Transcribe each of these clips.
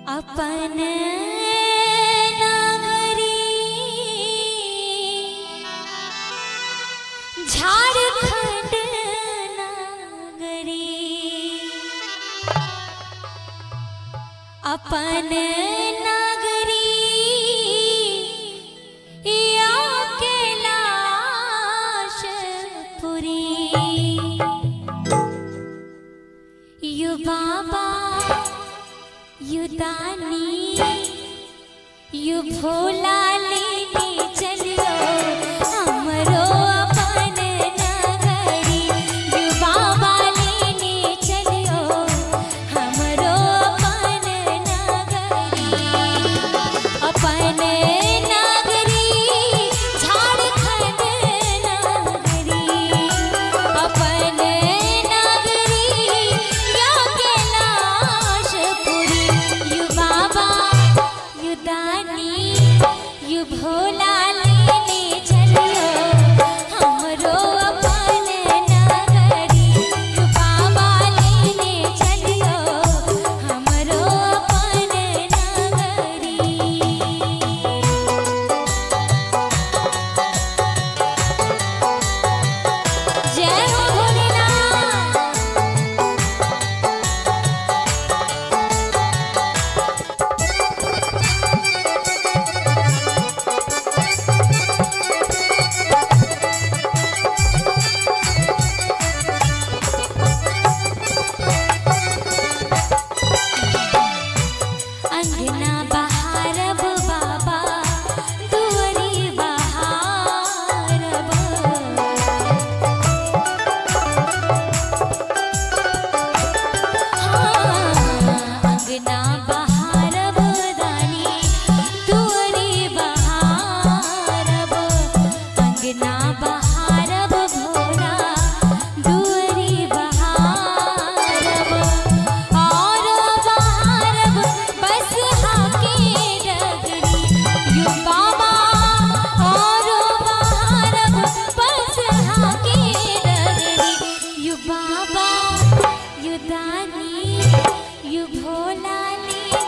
अपन नागरी झारखंड नागरी अपन नागरी या कैलाशपुरी यु बाबा यु दानी यु भोला लेने चलियो हमरो अपन नगरी यु बाबा लेने चलियो हमरो अपन नगरी अपन नगरी झारखंड नगरी अपन नगरी या कैलाशपुरी यु बाबा यु दानी यु भोला लेने चलियो हमरो अपन नगरी यु बाबा लेने चलियो हमरो अपन नगरी। जय हो भोलेनाथ। अंगना बहारब बाबा दुआरी बहारब अंगना बहारब दानी दुआरी बहारब अंगना बहारब भोला दुआरी बहारब और बहारब बस हाके डगरी यु बाबा और बहारब बस हाके डगरी यु बाबा यु दानी यु भोला लेने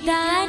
गीता